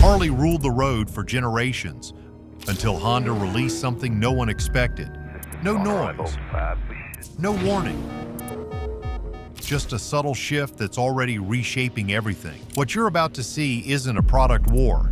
Harley ruled the road for generations until Honda released something no one expected. No noise, no warning. Just a subtle shift that's already reshaping everything. What you're about to see isn't a product war.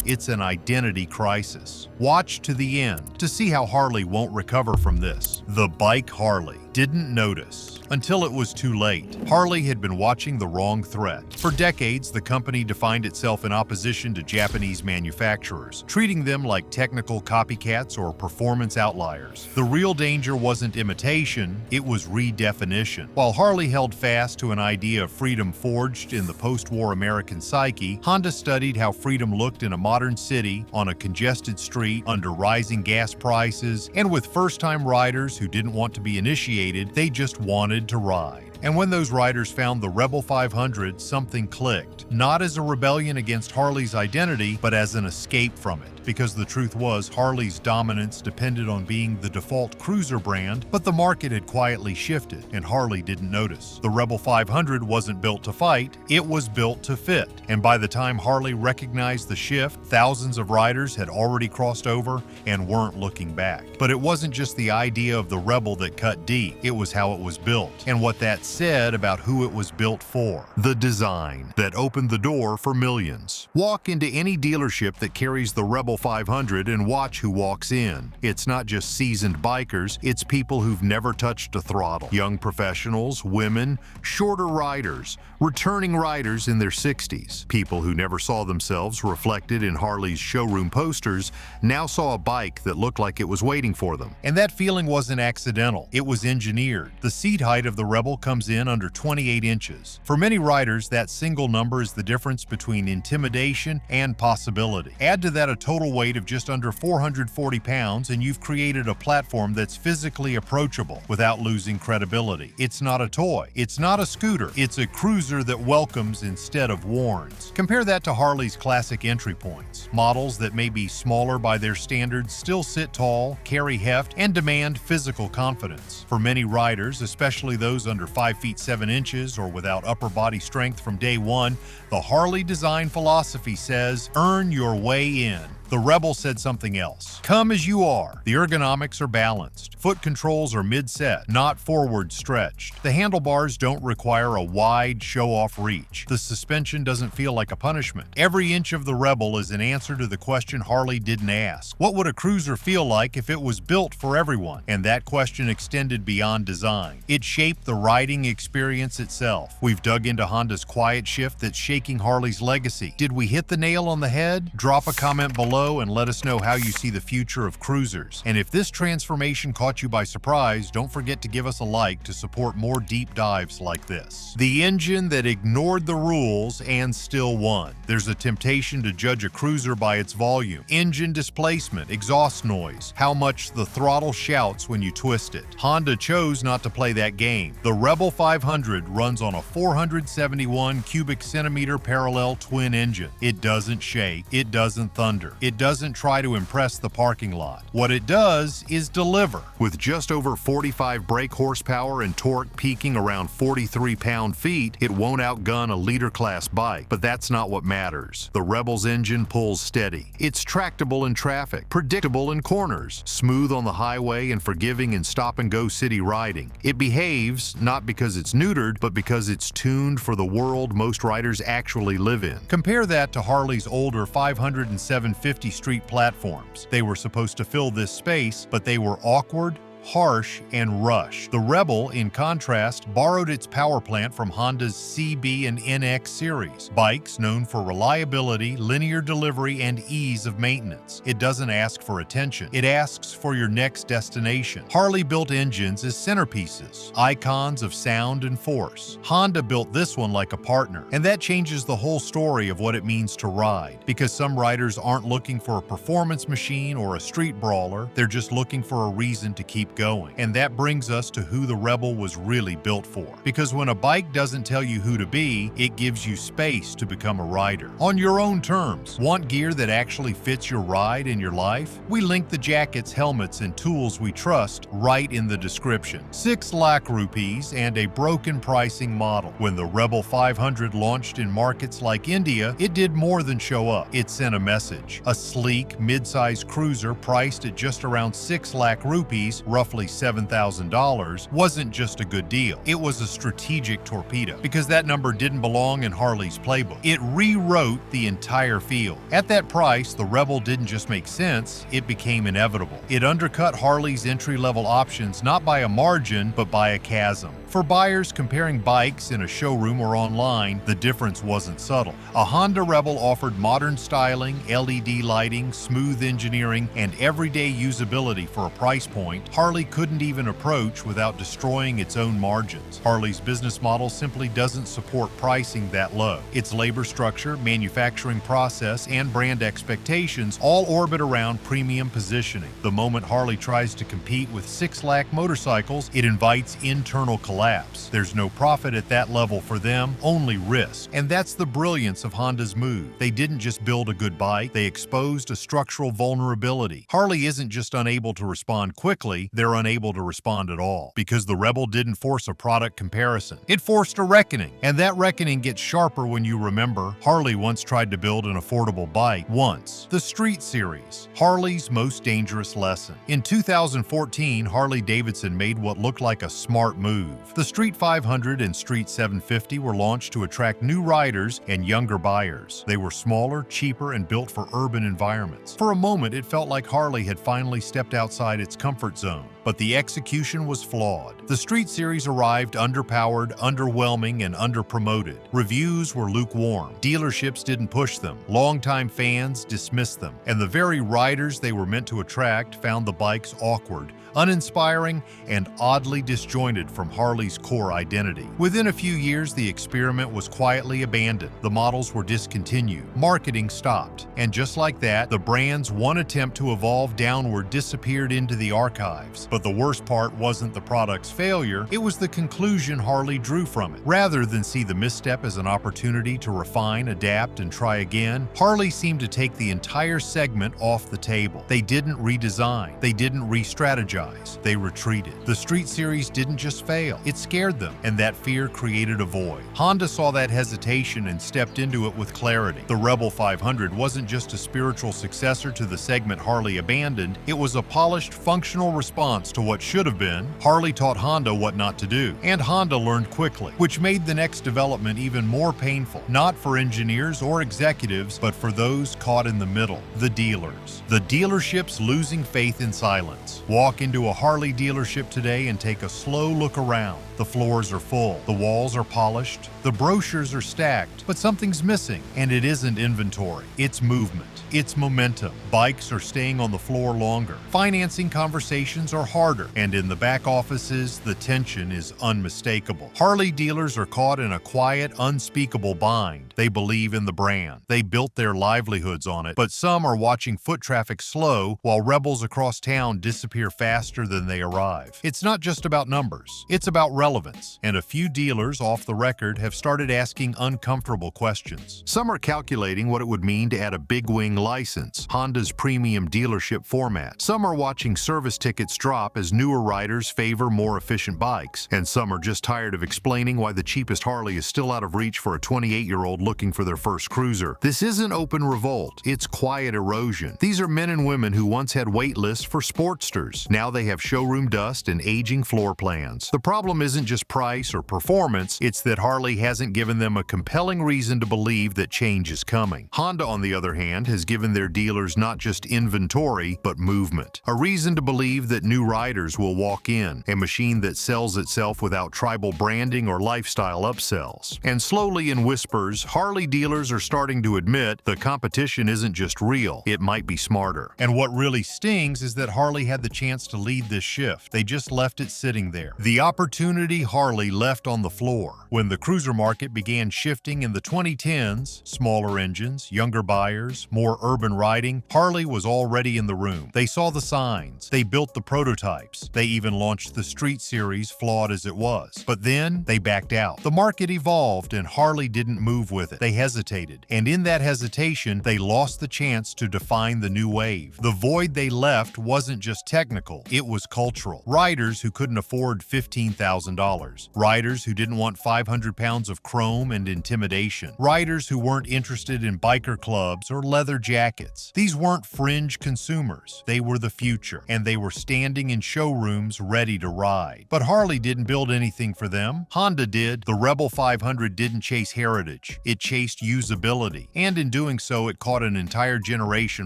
It's an identity crisis. Watch to the end to see how Harley won't recover from this. The bike Harley didn't notice until it was too late. Harley had been watching the wrong threat. For decades, the company defined itself in opposition to Japanese manufacturers, treating them like technical copycats or performance outliers. The real danger wasn't imitation, it was redefinition. While Harley held fast to an idea of freedom forged in the post-war American psyche, Honda studied how freedom looked in a modern city, on a congested street, under rising gas prices, and with first-time riders who didn't want to be initiated, they just wanted to ride. And when those riders found the Rebel 500, something clicked. Not as a rebellion against Harley's identity, but as an escape from it. Because the truth was, Harley's dominance depended on being the default cruiser brand, but the market had quietly shifted, and Harley didn't notice. The Rebel 500 wasn't built to fight, it was built to fit. And by the time Harley recognized the shift, thousands of riders had already crossed over and weren't looking back. But it wasn't just the idea of the Rebel that cut deep, it was how it was built, and what that said about who it was built for. The design that opened the door for millions. Walk into any dealership that carries the Rebel 500 and watch who walks in. It's not just seasoned bikers, it's people who've never touched a throttle. Young professionals, women, shorter riders, returning riders in their 60s. People who never saw themselves reflected in Harley's showroom posters now saw a bike that looked like it was waiting for them. And that feeling wasn't accidental, it was engineered. The seat height of the Rebel comes in under 28 inches. For many riders, that single number is the difference between intimidation and possibility. Add to that a total weight of just under 440 pounds and you've created a platform that's physically approachable without losing credibility. It's not a toy, it's not a scooter, it's a cruiser that welcomes instead of warns. Compare that to Harley's classic entry points. Models that may be smaller by their standards still sit tall, carry heft, and demand physical confidence. For many riders, especially those under 5 feet 7 inches or without upper body strength from day one, the Harley design philosophy says, earn your way in. The Rebel said something else. Come as you are. The ergonomics are balanced. Foot controls are mid-set, not forward stretched. The handlebars don't require a wide, show-off reach. The suspension doesn't feel like a punishment. Every inch of the Rebel is an answer to the question Harley didn't ask. What would a cruiser feel like if it was built for everyone? And that question extended beyond design. It shaped the riding experience itself. We've dug into Honda's quiet shift that's shaking Harley's legacy. Did we hit the nail on the head? Drop a comment below and let us know how you see the future of cruisers. And if this transformation caught you by surprise, don't forget to give us a like to support more deep dives like this. The engine that ignored the rules and still won. There's a temptation to judge a cruiser by its volume, engine displacement, exhaust noise, how much the throttle shouts when you twist it. Honda chose not to play that game. The Rebel 500 runs on a 471 cubic centimeter parallel twin engine. It doesn't shake, it doesn't thunder. It doesn't try to impress the parking lot. What it does is deliver. With just over 45 brake horsepower and torque peaking around 43 pound-feet, it won't outgun a liter-class bike. But that's not what matters. The Rebel's engine pulls steady. It's tractable in traffic, predictable in corners, smooth on the highway, and forgiving in stop-and-go city riding. It behaves not because it's neutered, but because it's tuned for the world most riders actually live in. Compare that to Harley's older 500 and 750 street platforms. They were supposed to fill this space, but they were awkward, harsh, and rushed. The Rebel, in contrast, borrowed its power plant from Honda's CB and NX series, bikes known for reliability, linear delivery, and ease of maintenance. It doesn't ask for attention, it asks for your next destination. Harley built engines as centerpieces, icons of sound and force. Honda built this one like a partner, and that changes the whole story of what it means to ride, because some riders aren't looking for a performance machine or a street brawler, they're just looking for a reason to keep keep going. And that brings us to who the Rebel was really built for. Because when a bike doesn't tell you who to be, it gives you space to become a rider. On your own terms. Want gear that actually fits your ride and your life? We link the jackets, helmets, and tools we trust right in the description. 6 lakh rupees and a broken pricing model. When the Rebel 500 launched in markets like India, it did more than show up. It sent a message. A sleek, mid-size cruiser priced at just around 6 lakh rupees, roughly $7,000, wasn't just a good deal. It was a strategic torpedo, because that number didn't belong in Harley's playbook. It rewrote the entire field. At that price, the Rebel didn't just make sense, it became inevitable. It undercut Harley's entry-level options not by a margin, but by a chasm. For buyers comparing bikes in a showroom or online, the difference wasn't subtle. A Honda Rebel offered modern styling, LED lighting, smooth engineering, and everyday usability for a price point Harley couldn't even approach without destroying its own margins. Harley's business model simply doesn't support pricing that low. Its labor structure, manufacturing process, and brand expectations all orbit around premium positioning. The moment Harley tries to compete with 6 lakh motorcycles, it invites internal collapse. There's no profit at that level for them, only risk. And that's the brilliance of Honda's move. They didn't just build a good bike, they exposed a structural vulnerability. Harley isn't just unable to respond quickly, they're unable to respond at all. Because the Rebel didn't force a product comparison. It forced a reckoning. And that reckoning gets sharper when you remember Harley once tried to build an affordable bike once. The Street Series, Harley's most dangerous lesson. In 2014, Harley-Davidson made what looked like a smart move. The Street 500 and Street 750 were launched to attract new riders and younger buyers. They were smaller, cheaper, and built for urban environments. For a moment, it felt like Harley had finally stepped outside its comfort zone. But the execution was flawed. The Street Series arrived underpowered, underwhelming, and underpromoted. Reviews were lukewarm. Dealerships didn't push them. Longtime fans dismissed them. And the very riders they were meant to attract found the bikes awkward, uninspiring, and oddly disjointed from Harley's core identity. Within a few years, the experiment was quietly abandoned. The models were discontinued. Marketing stopped. And just like that, the brand's one attempt to evolve downward disappeared into the archives. But the worst part wasn't the product's failure, it was the conclusion Harley drew from it. Rather than see the misstep as an opportunity to refine, adapt, and try again, Harley seemed to take the entire segment off the table. They didn't redesign. They didn't re-strategize. They retreated. The Street Series didn't just fail, it scared them, and that fear created a void. Honda saw that hesitation and stepped into it with clarity. The Rebel 500 wasn't just a spiritual successor to the segment Harley abandoned, it was a polished, functional response to what should have been. Harley taught Honda what not to do, and Honda learned quickly, which made the next development even more painful, not for engineers or executives, but for those caught in the middle, the dealers. The dealerships losing faith in silence. Walk into a Harley dealership today and take a slow look around. The floors are full, the walls are polished, the brochures are stacked, but something's missing, and it isn't inventory, it's movement. It's momentum. Bikes are staying on the floor longer. Financing conversations are harder. And in the back offices, the tension is unmistakable. Harley dealers are caught in a quiet, unspeakable bind. They believe in the brand. They built their livelihoods on it. But some are watching foot traffic slow while rebels across town disappear faster than they arrive. It's not just about numbers. It's about relevance. And a few dealers off the record have started asking uncomfortable questions. Some are calculating what it would mean to add a big wing license, Honda's premium dealership format. Some are watching service tickets drop as newer riders favor more efficient bikes, and some are just tired of explaining why the cheapest Harley is still out of reach for a 28-year-old looking for their first cruiser. This isn't open revolt, it's quiet erosion. These are men and women who once had wait lists for Sportsters. Now they have showroom dust and aging floor plans. The problem isn't just price or performance, it's that Harley hasn't given them a compelling reason to believe that change is coming. Honda, on the other hand, has given their dealers not just inventory, but movement. A reason to believe that new riders will walk in, a machine that sells itself without tribal branding or lifestyle upsells. And slowly in whispers, Harley dealers are starting to admit the competition isn't just real, it might be smarter. And what really stings is that Harley had the chance to lead this shift. They just left it sitting there. The opportunity opportunity Harley left on the floor. When the cruiser market began shifting in the 2010s, smaller engines, younger buyers, more urban riding, Harley was already in the room. They saw the signs, they built the prototypes, they even launched the Street Series, flawed as it was. But then they backed out. The market evolved and Harley didn't move with it. They hesitated, and in that hesitation, they lost the chance to define the new wave. The void they left wasn't just technical, it was cultural. Riders who couldn't afford $15,000. Riders who didn't want 500 pounds of chrome and intimidation. Riders who weren't interested in biker clubs or leather jackets. These weren't fringe consumers. They were the future, and they were standing in showrooms ready to ride. But Harley didn't build anything for them. Honda did. The Rebel 500 didn't chase heritage. It chased usability. And in doing so, it caught an entire generation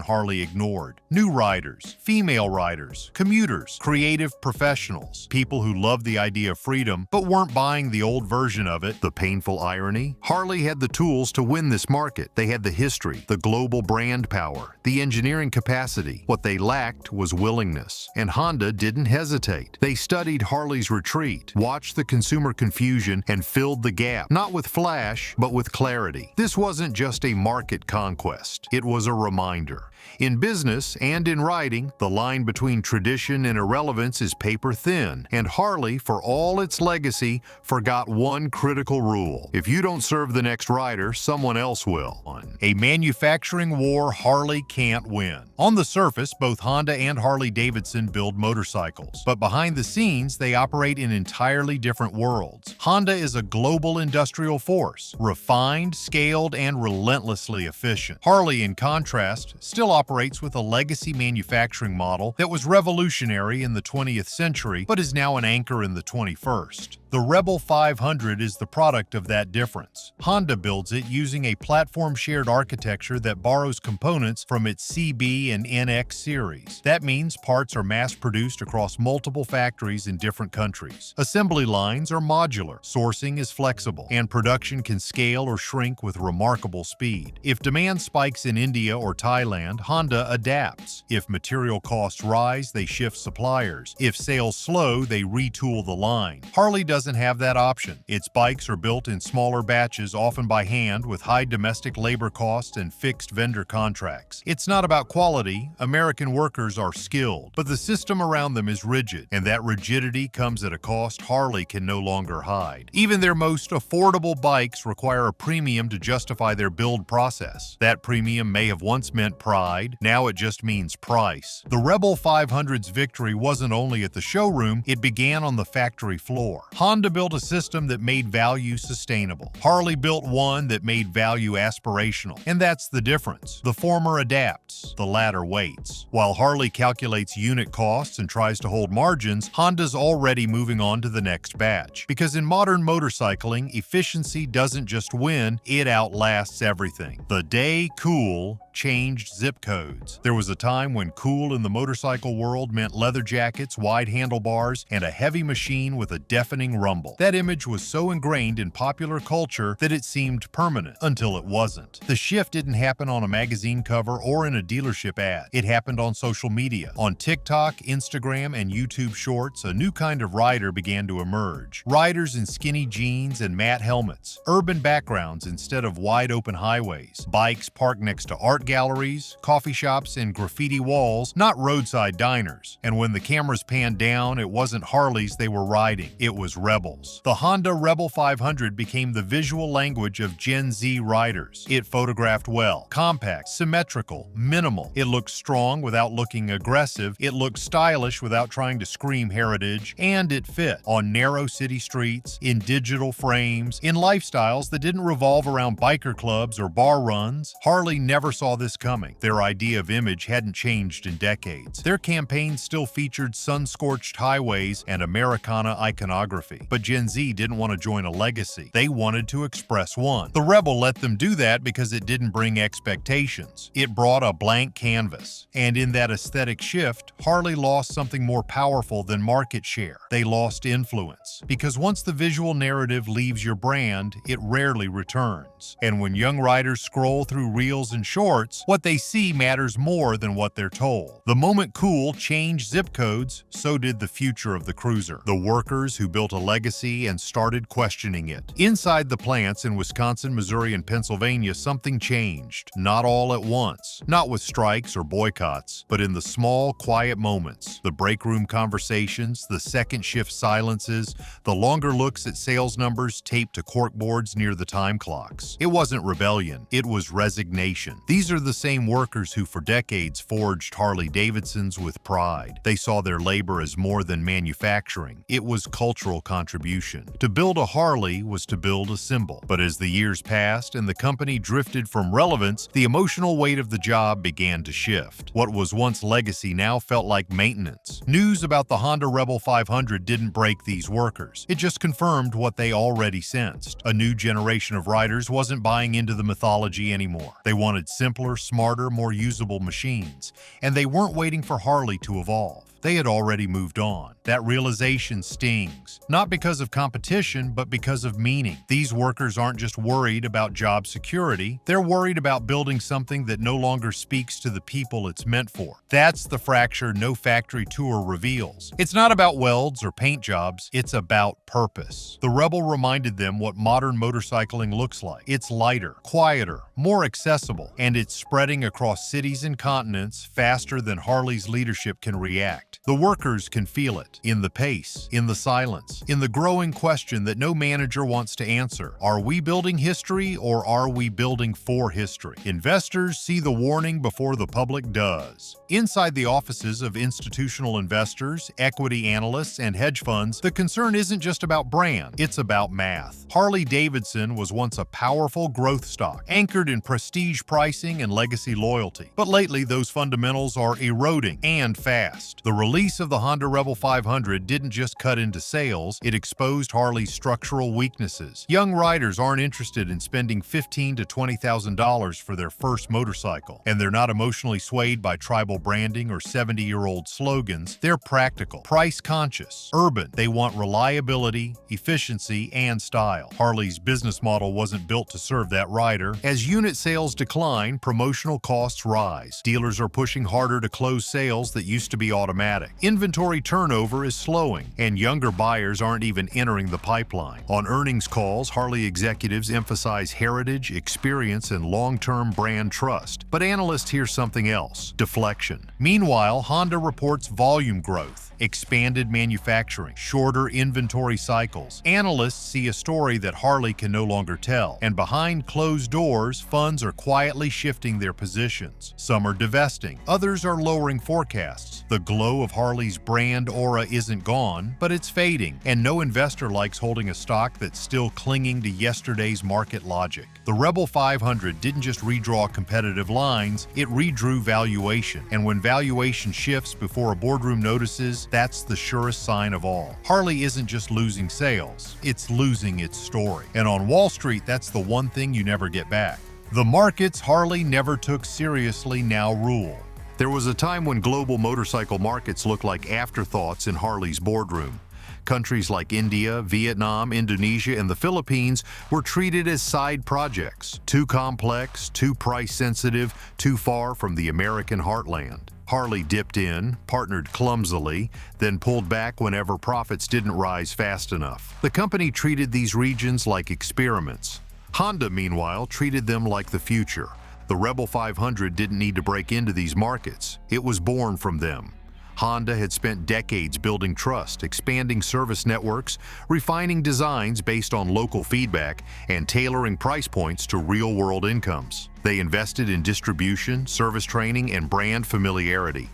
Harley ignored. New riders, female riders, commuters, creative professionals, people who loved the idea of freedom but weren't buying the old version of it. The painful irony? Harley had the tools to win this market. They had the history, the global brand power, the engineering capacity. What they lacked was willingness. And Honda didn't hesitate. They studied Harley's retreat, watched the consumer confusion, and filled the gap, not with flash, but with clarity. This wasn't just a market conquest. It was a reminder. In business and in riding, the line between tradition and irrelevance is paper thin, and Harley, for all its legacy, forgot one critical rule. If you don't serve the next rider, someone else will. A manufacturing war Harley can't win. On the surface, both Honda and Harley-Davidson build motorcycles, but behind the scenes, they operate in entirely different worlds. Honda is a global industrial force, refined, scaled, and relentlessly efficient. Harley, in contrast, still operates with a legacy manufacturing model that was revolutionary in the 20th century but is now an anchor in the 21st. The Rebel 500 is the product of that difference. Honda builds it using a platform-shared architecture that borrows components from its CB and NX series. That means parts are mass-produced across multiple factories in different countries. Assembly lines are modular, sourcing is flexible, and production can scale or shrink with remarkable speed. If demand spikes in India or Thailand, Honda adapts. If material costs rise, they shift suppliers. If sales slow, they retool the line. Harley doesn't have that option. Its bikes are built in smaller batches, often by hand, with high domestic labor costs and fixed vendor contracts. It's not about quality. American workers are skilled, but the system around them is rigid, and that rigidity comes at a cost Harley can no longer hide. Even their most affordable bikes require a premium to justify their build process. That premium may have once meant pride, now it just means price. The Rebel 500's victory wasn't only at the showroom, it began on the factory floor. Honda built a system that made value sustainable. Harley built one that made value aspirational. And that's the difference. The former adapts, the latter waits. While Harley calculates unit costs and tries to hold margins, Honda's already moving on to the next batch. Because in modern motorcycling, efficiency doesn't just win, it outlasts everything. The day cool changed zip codes. There was a time when cool in the motorcycle world meant leather jackets, wide handlebars, and a heavy machine with a deafening rumble. That image was so ingrained in popular culture that it seemed permanent, until it wasn't. The shift didn't happen on a magazine cover or in a dealership ad. It happened on social media. On TikTok, Instagram, and YouTube Shorts, a new kind of rider began to emerge. Riders in skinny jeans and matte helmets, urban backgrounds instead of wide-open highways, bikes parked next to art galleries, coffee shops, and graffiti walls, not roadside diners. And when the cameras panned down, it wasn't Harleys they were riding, it was Rebels. The Honda Rebel 500 became the visual language of Gen Z riders. It photographed well, compact, symmetrical, minimal. It looked strong without looking aggressive, it looked stylish without trying to scream heritage, and it fit on narrow city streets, in digital frames, in lifestyles that didn't revolve around biker clubs or bar runs. Harley never saw this coming. Their idea of image hadn't changed in decades. Their campaigns still featured sun-scorched highways and Americana iconography. But Gen Z didn't want to join a legacy. They wanted to express one. The Rebel let them do that because it didn't bring expectations. It brought a blank canvas. And in that aesthetic shift, Harley lost something more powerful than market share. They lost influence. Because once the visual narrative leaves your brand, it rarely returns. And when young riders scroll through reels and shorts, what they see matters more than what they're told. The moment cool changed zip codes, so did the future of the cruiser. The work workers who built a legacy and started questioning it. Inside the plants in Wisconsin, Missouri, and Pennsylvania, something changed. Not all at once. Not with strikes or boycotts, but in the small, quiet moments. The break room conversations, the second shift silences, the longer looks at sales numbers taped to corkboards near the time clocks. It wasn't rebellion, it was resignation. These are the same workers who for decades forged Harley-Davidsons with pride. They saw their labor as more than manufacturing. It was cultural contribution. To build a Harley was to build a symbol. But as the years passed and the company drifted from relevance, the emotional weight of the job began to shift. What was once legacy now felt like maintenance. News about the Honda Rebel 500 didn't break these workers. It just confirmed what they already sensed. A new generation of riders wasn't buying into the mythology anymore. They wanted simpler, smarter, more usable machines. And they weren't waiting for Harley to evolve. They had already moved on. That realization stings, not because of competition, but because of meaning. These workers aren't just worried about job security, they're worried about building something that no longer speaks to the people it's meant for. That's the fracture no factory tour reveals. It's not about welds or paint jobs, it's about purpose. The Rebel reminded them what modern motorcycling looks like. It's lighter, quieter, more accessible, and it's spreading across cities and continents faster than Harley's leadership can react. The workers can feel it in the pace, in the silence, in the growing question that no manager wants to answer. Are we building history or are we building for history? Investors see the warning before the public does. Inside the offices of institutional investors, equity analysts, and hedge funds, the concern isn't just about brand, it's about math. Harley-Davidson was once a powerful growth stock, anchored in prestige pricing and legacy loyalty. But lately, those fundamentals are eroding, and fast. The release of the Honda Rebel 500 didn't just cut into sales, it exposed Harley's structural weaknesses. Young riders aren't interested in spending $15,000 to $20,000 for their first motorcycle, and they're not emotionally swayed by tribal branding or 70-year-old slogans. They're practical, price-conscious, urban. They want reliability, efficiency, and style. Harley's business model wasn't built to serve that rider. As unit sales decline, promotional costs rise. Dealers are pushing harder to close sales that used to be automatic. Inventory turnover is slowing, and younger buyers aren't even entering the pipeline. On earnings calls, Harley executives emphasize heritage, experience, and long-term brand trust. But analysts hear something else: deflection. Meanwhile, Honda reports volume growth, expanded manufacturing, shorter inventory cycles. Analysts see a story that Harley can no longer tell, and behind closed doors, funds are quietly shifting their positions. Some are divesting, others are lowering forecasts. The glow of Harley's brand aura isn't gone, but it's fading, and no investor likes holding a stock that's still clinging to yesterday's market logic. The Rebel 500 didn't just redraw competitive lines, it redrew valuation, and when valuation shifts before a boardroom notices, that's the surest sign of all. Harley isn't just losing sales, it's losing its story. And on Wall Street, that's the one thing you never get back. The markets Harley never took seriously now rule. There was a time when global motorcycle markets looked like afterthoughts in Harley's boardroom. Countries like India, Vietnam, Indonesia, and the Philippines were treated as side projects, too complex, too price-sensitive, too far from the American heartland. Harley dipped in, partnered clumsily, then pulled back whenever profits didn't rise fast enough. The company treated these regions like experiments. Honda, meanwhile, treated them like the future. The Rebel 500 didn't need to break into these markets. It was born from them. Honda had spent decades building trust, expanding service networks, refining designs based on local feedback, and tailoring price points to real-world incomes. They invested in distribution, service training, and brand familiarity.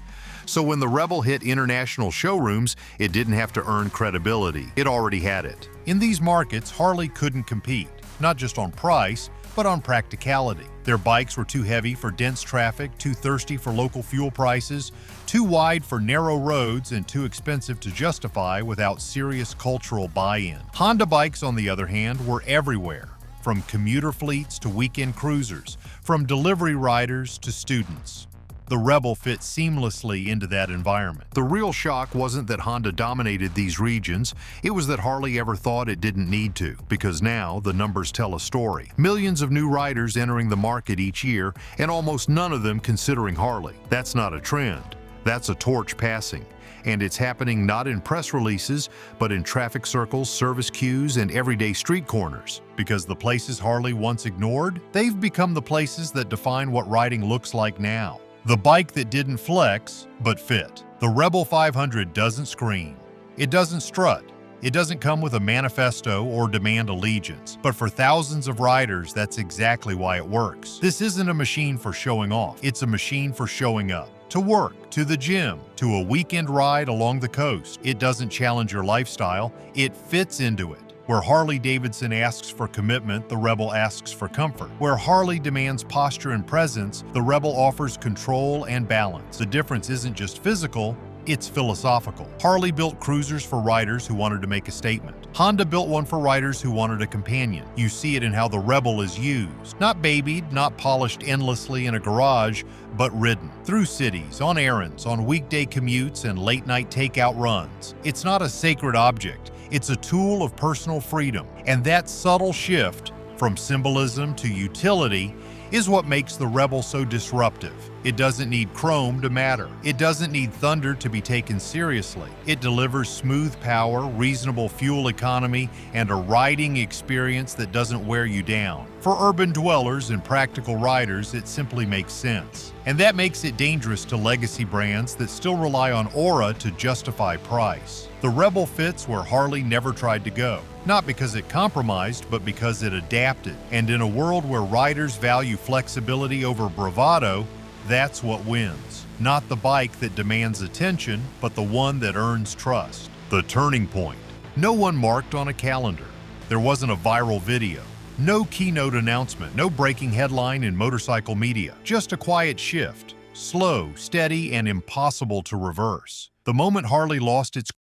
So when the Rebel hit international showrooms, it didn't have to earn credibility. It already had it. In these markets, Harley couldn't compete, not just on price, but on practicality. Their bikes were too heavy for dense traffic, too thirsty for local fuel prices, too wide for narrow roads, and too expensive to justify without serious cultural buy-in. Honda bikes, on the other hand, were everywhere, from commuter fleets to weekend cruisers, from delivery riders to students. The Rebel fit seamlessly into that environment. The real shock wasn't that Honda dominated these regions, it was that Harley ever thought it didn't need to, because now the numbers tell a story. Millions of new riders entering the market each year, and almost none of them considering Harley. That's not a trend, that's a torch passing. And it's happening not in press releases, but in traffic circles, service queues, and everyday street corners. Because the places Harley once ignored, they've become the places that define what riding looks like now. The bike that didn't flex, but fit. The Rebel 500 doesn't scream. It doesn't strut. It doesn't come with a manifesto or demand allegiance, but for thousands of riders, that's exactly why it works. This isn't a machine for showing off. It's a machine for showing up. To work, to the gym, to a weekend ride along the coast. It doesn't challenge your lifestyle. It fits into it. Where Harley-Davidson asks for commitment, the Rebel asks for comfort. Where Harley demands posture and presence, the Rebel offers control and balance. The difference isn't just physical, it's philosophical. Harley built cruisers for riders who wanted to make a statement. Honda built one for riders who wanted a companion. You see it in how the Rebel is used. Not babied, not polished endlessly in a garage, but ridden. Through cities, on errands, on weekday commutes, and late-night takeout runs. It's not a sacred object. It's a tool of personal freedom. And that subtle shift from symbolism to utility is what makes the Rebel so disruptive. It doesn't need chrome to matter. It doesn't need thunder to be taken seriously. It delivers smooth power, reasonable fuel economy, and a riding experience that doesn't wear you down. For urban dwellers and practical riders, it simply makes sense. And that makes it dangerous to legacy brands that still rely on aura to justify price. The Rebel fits where Harley never tried to go. Not because it compromised, but because it adapted. And in a world where riders value flexibility over bravado, that's what wins. Not the bike that demands attention, but the one that earns trust. The turning point. No one marked on a calendar. There wasn't a viral video. No keynote announcement, no breaking headline in motorcycle media. Just a quiet shift. Slow, steady, and impossible to reverse. The moment Harley lost its